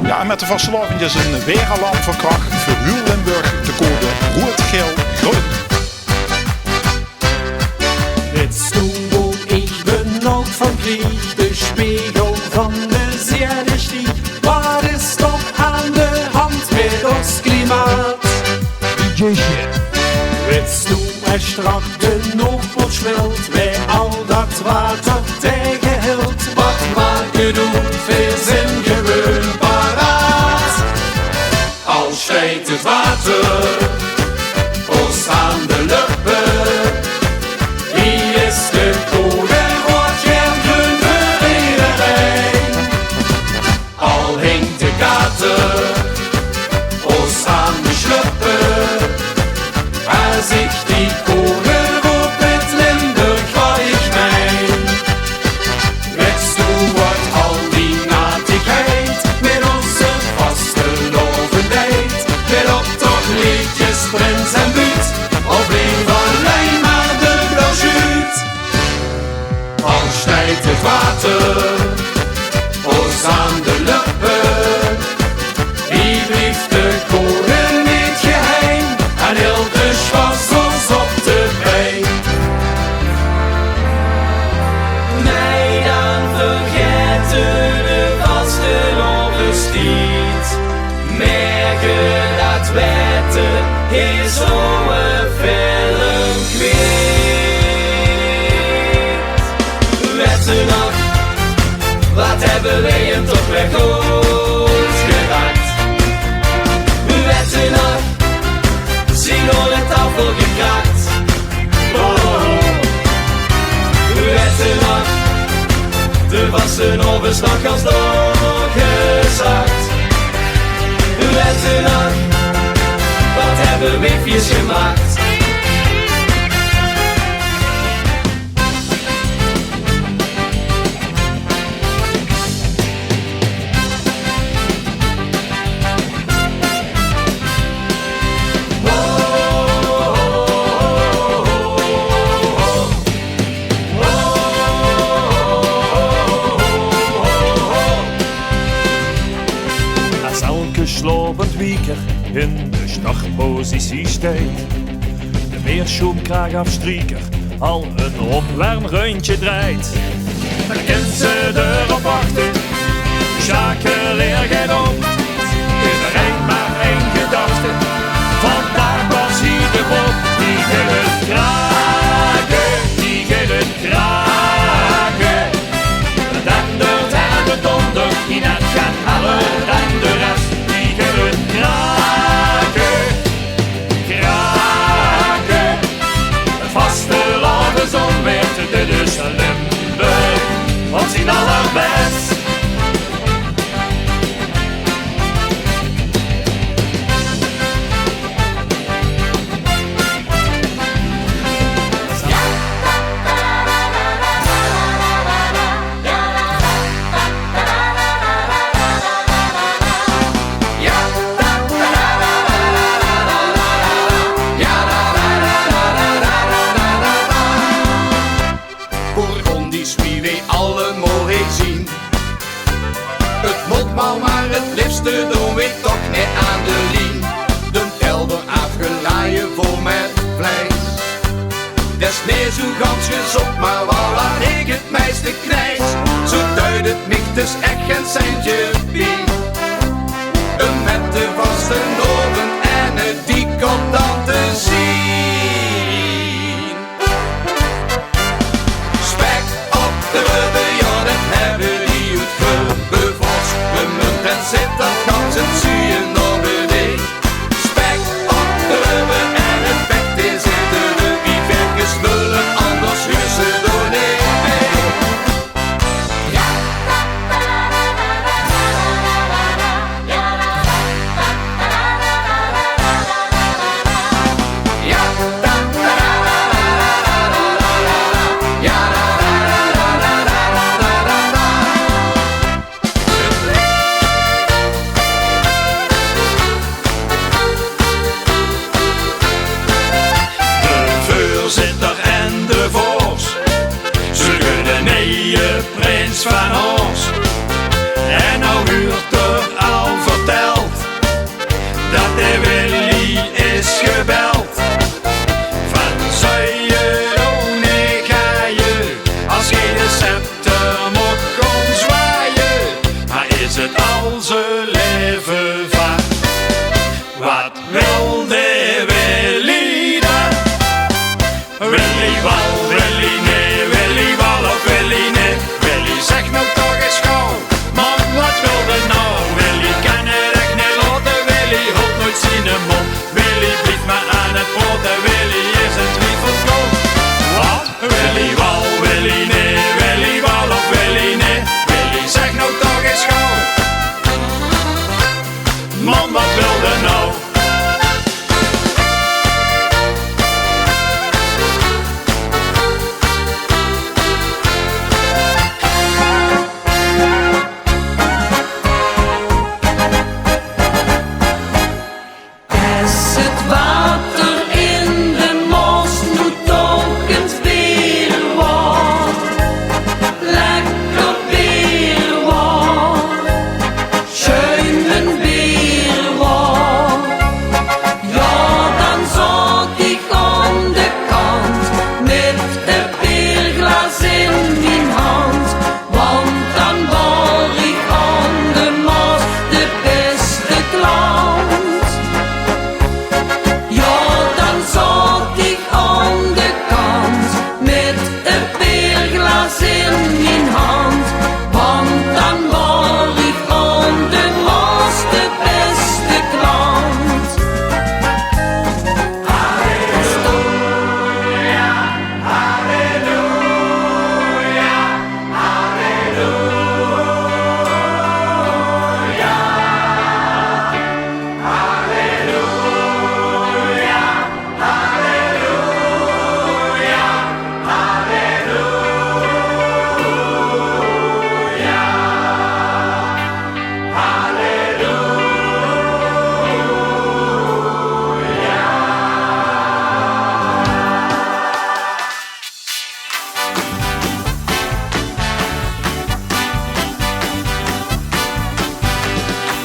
Ja, en met de vastelavond is een weeralarm van kracht voor heel Limburg te code rood, geel, groen. Het stoel ik benauwd van krieg, de spiegel van de zere stieg. Wat is toch aan de hand met ons klimaat? Het stoel er strak de Noordpool smelt, bij al dat water tegenhield. Wat maken doen, vis en gewoon paraat. Als stijgt het water, ons aan de lippen. Wie is de code, rood, geel, groen voor iedereen? Al hinkt de kater, ons aan de schluppen. Als ik die code roep met Limburg waar ik mijn. Wetst du wat al die natigheid met onze vaste lovendheid. Met optochtliedjes, prins en buut, of bleef alleen maar de blauwschuut. Al stijgt het water, ons aan de lippen. Wie blieft de code niet geheim, en heel de schwas ons op de been. Nee, dan vergeten de vaste overstiet. Merken dat wetten is zo'n film kwijt. Wetten nog, wat hebben wij hem toch weer goed gedacht? Wetten nog, zien al het tafel gekraakt. Wetten nog, de vaste overslag als doorgezakt. Wetten nog, wat hebben wifjes gemaakt? Als elke slopend wieker in de startpositie steekt, de meerschoenkraag afstrieker al een opwarmrondje draait. Dan kent ze erop wachten, schakeleer geen op. Iedereen maar één gedachte, vandaag was hij de Bob. Die gele kraken, die gele kraken. De dendert en de donder, die net gaan halen dan de rest. Die gele kraken, kraken. Het vaste lagen zon werd dit is Limburg, wat zien allerbest. Bourgondisch wie wij allemaal heen zien. Het moet maar het liefste doen we toch niet aan de lien. De kelder afgelaaien vol met vlees. Des meer zo gans gezond, maar waar ik het meeste knijs. Zo duidt het mich, dus echt geen centje bied. Een met de vaste noorden en het die komt dan te zien. Spek op de rubber, ja dat hebben die het gebevost. Gemunt en zit dat gans het zuien op de ding. Spek op de rubber en het bek is in de rug. Wie verkens willen, anders huur ze door nee. Wat wil de Willy dan? Willy wel, Willy nee, Willy wel of Willy nee. Willy zeg nou toch eens gauw, man wat wil de nou? Willy kan het echt niet laten, Willy houdt nooit zijn mond. Willy blijft maar aan het praten, Willy is een twijfelvrouw. Wat? Willy wel, Willy nee, Willy wel of Willy nee. Willy zeg nou toch eens gauw, man wat wil de nou?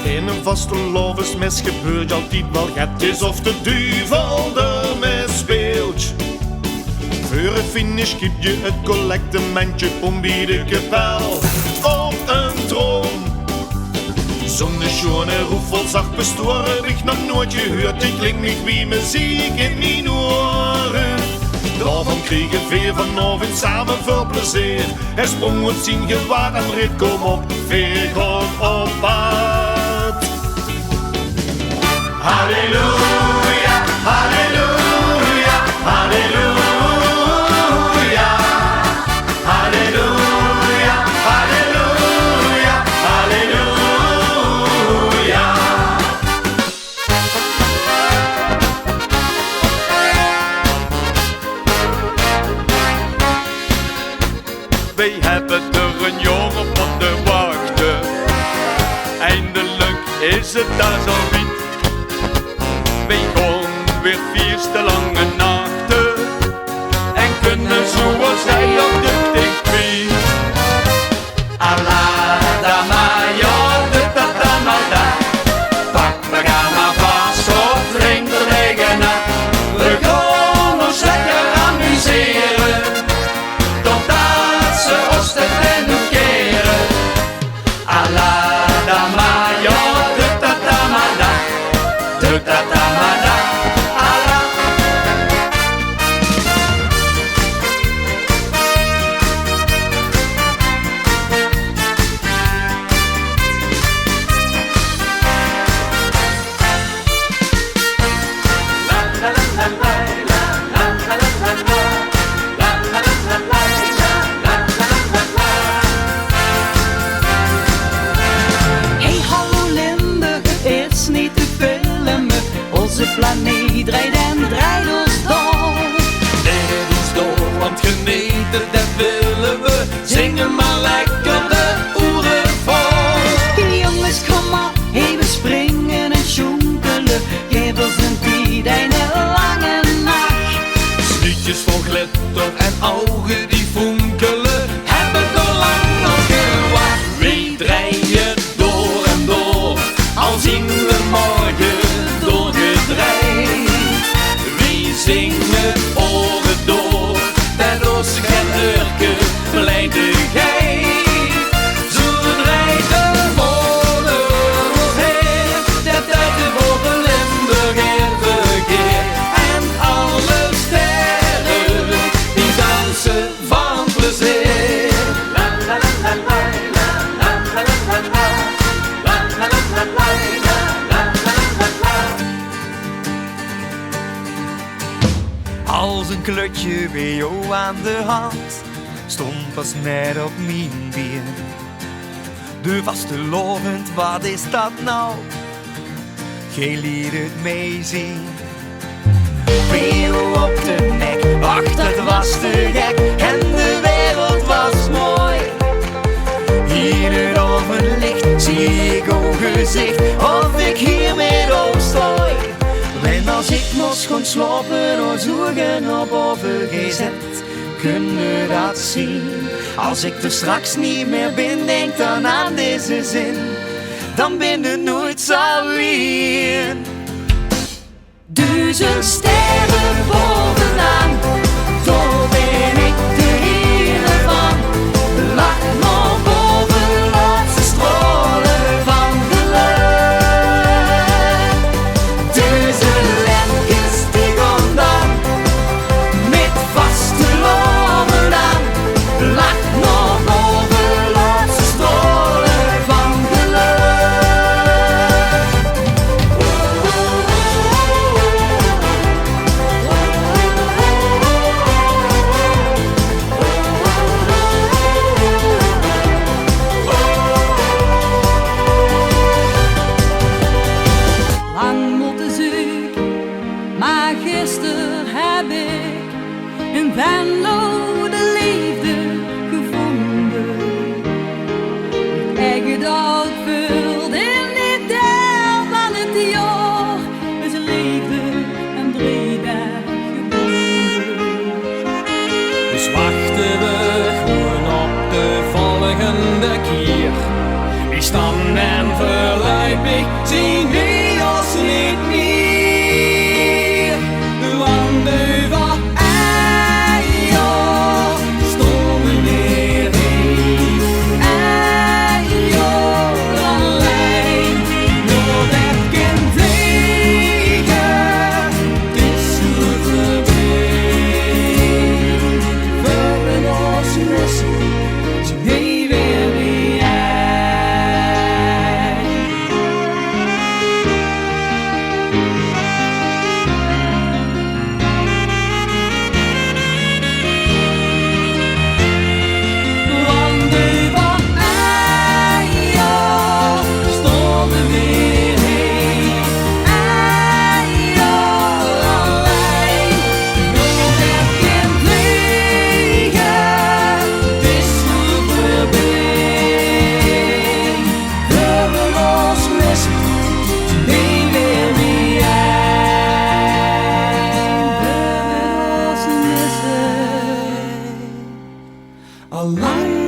In een vastelovensmes gebeurt altijd wel getjes of de duivel ermee speelt. Voor het finish geef je het collectementje om bij de kapel op een troon. Zonder schone roefel zacht bestoren heb ik nog nooit gehoord. Die klinkt niet wie muziek in mijn oren. Daarvan kregen veer vanavond samen veel plezier. Hij sprong uit zijn gewaad en reed kom op, veer gewoon op pad. Halleluja, halleluja, halleluja, halleluja, halleluja, halleluja. Wij hebben er een jongen op de wachten. Eindelijk is het daar zo wit. Wij gaan weer 4 lange nachten en kunnen zoals hij op de tv. Allah, Damaya, de tatamada. Pak me ga maar vast op, drink er tegen na. We gaan ons lekker amuseren, totdat ze ons te rennen keren. Allah, Damaya, de tatamada, de tatamada. Hey hallo Limburg, het is niet te filmen. Onze planeet draait en draait ons door. Draait ons door, want genieten dat willen we. Zingen maar lekker de oeren voor. Jongens kom op, hey we springen en sjonkelen. Geef ons een tijd en een lange nacht. Snuitjes vol glitter en ogen die fonkelen, hebben er lang nog gewacht. We draaien door en door, al zien we morgen doorgedraaid. klutje bij jou aan de hand stond pas net op mijn been. De vaste lovend, wat is dat nou? Geen liet het mee zien. Bij jou op de nek, ach dat was te gek en de wereld was mooi. Hier het ovenlicht zie ik uw gezicht of ik hier met opstooi. En als ik moest gaan slapen of zoeken op boven gezet, kun je dat zien. Als ik er straks niet meer ben, denk dan aan deze zin, dan ben je nooit zo alleen. 1000 sterren bovenaan, daar ben ik de ene van. Lach maar boven, laatste stralen van de lucht. 1000 lentjes die gaan dan, met vaste loven aan. Lach maar boven, laatste stralen van de lucht. Lang moeten zoeken, maar gisteren heb ik in Venlo de liefde gevonden. Ik gedacht vult in dit deel van het jaar is liefde en 3 dagen gebonden. Dus wachten we gewoon op de volgende keer. Ik stand en verluipig, zien we ons niet meer. Want over een jaar stonden weer heen. Een jaar alleen, Nog heb geen vliegen, het is zo voorbij. we ons missen, zien we weer wie jij. Want over een jaar stonden we weer heen. Een jaar alleen, Nog heb geen vliegen, het is zo voorbij. we ons missen, zien we weer wie jij. We ons missen. Al lang